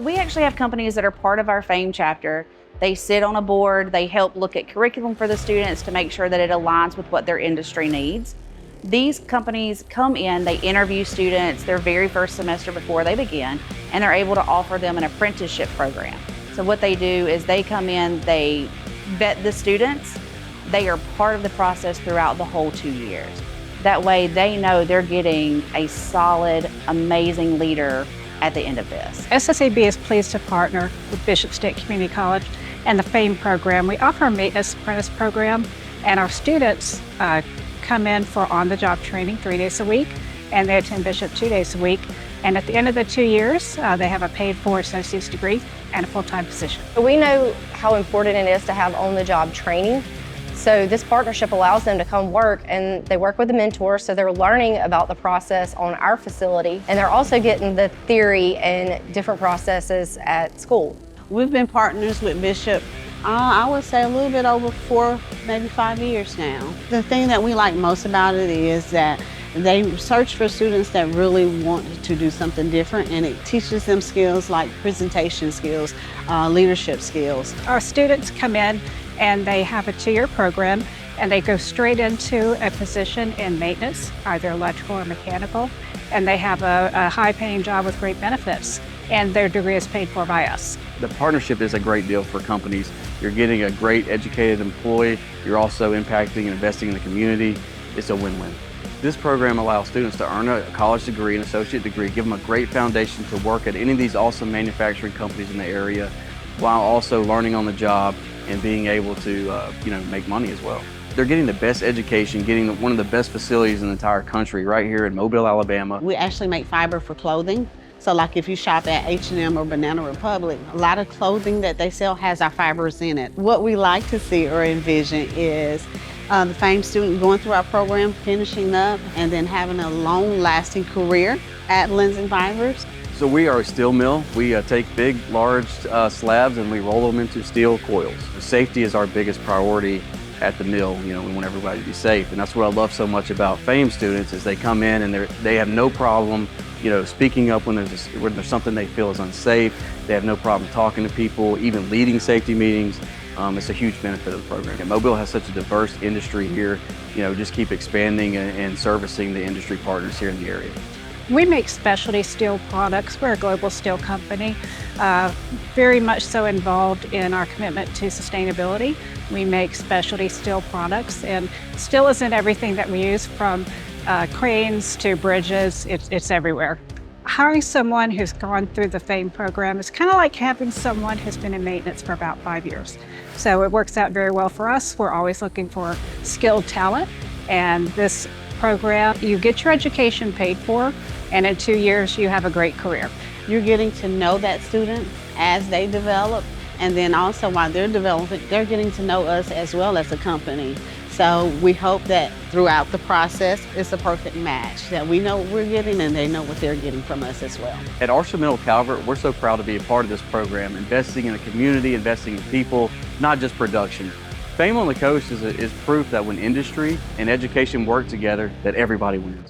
We actually have companies that are part of our FAME chapter. They sit on a board, they help look at curriculum for the students to make sure that it aligns with what their industry needs. These companies come in, they interview students their very first semester before they begin, and they're able to offer them an apprenticeship program. So what they do is they come in, they vet the students, they are part of the process throughout the whole 2 years. That way they know they're getting a solid, amazing leader at the end of this. SSAB is pleased to partner with Bishop State Community College and the FAME program. We offer a maintenance apprentice program, and our students come in for on-the-job training 3 days a week, and they attend Bishop 2 days a week. And at the end of the 2 years, they have a paid-for associate's degree and a full-time position. We know how important it is to have on-the-job training. So this partnership allows them to come work, and they work with a mentor, so they're learning about the process on our facility, and they're also getting the theory and different processes at school. We've been partners with Bishop, I would say a little bit over 4, maybe 5 years now. The thing that we like most about it is that they search for students that really want to do something different, and it teaches them skills like presentation skills, leadership skills. Our students come in and they have a 2-year program, and they go straight into a position in maintenance, either electrical or mechanical, and they have a high-paying job with great benefits, and their degree is paid for by us. The partnership is a great deal for companies. You're getting a great educated employee, you're also impacting and investing in the community. It's a win-win. This program allows students to earn a college degree, an associate degree, give them a great foundation to work at any of these awesome manufacturing companies in the area, while also learning on the job and being able to make money as well. They're getting the best education, getting one of the best facilities in the entire country right here in Mobile, Alabama. We actually make fiber for clothing. So like if you shop at H&M or Banana Republic, a lot of clothing that they sell has our fibers in it. What we like to see or envision is the FAME student going through our program, finishing up, and then having a long-lasting career at Lens & Fibers. So we are a steel mill. We take big, large slabs and we roll them into steel coils. Safety is our biggest priority at the mill. We want everybody to be safe, and that's what I love so much about FAME students is they come in and they have no problem, speaking up when there's something they feel is unsafe. They have no problem talking to people, even leading safety meetings. It's a huge benefit of the program. And Mobile has such a diverse industry here. Just keep expanding and servicing the industry partners here in the area. We make specialty steel products. We're a global steel company, very much so involved in our commitment to sustainability. We make specialty steel products, and steel is in everything that we use, from cranes to bridges. It's everywhere. Hiring someone who's gone through the FAME program is kind of like having someone who's been in maintenance for about 5 years. So it works out very well for us. We're always looking for skilled talent, and this program, you get your education paid for, and in 2 years you have a great career. You're getting to know that student as they develop, and then also while they're developing, they're getting to know us as well as a company. So we hope that throughout the process, it's a perfect match, that we know what we're getting and they know what they're getting from us as well. At ArcelorMittal-Calvert, we're so proud to be a part of this program, investing in the community, investing in people, not just production. FAME on the Coast is proof that when industry and education work together, that everybody wins.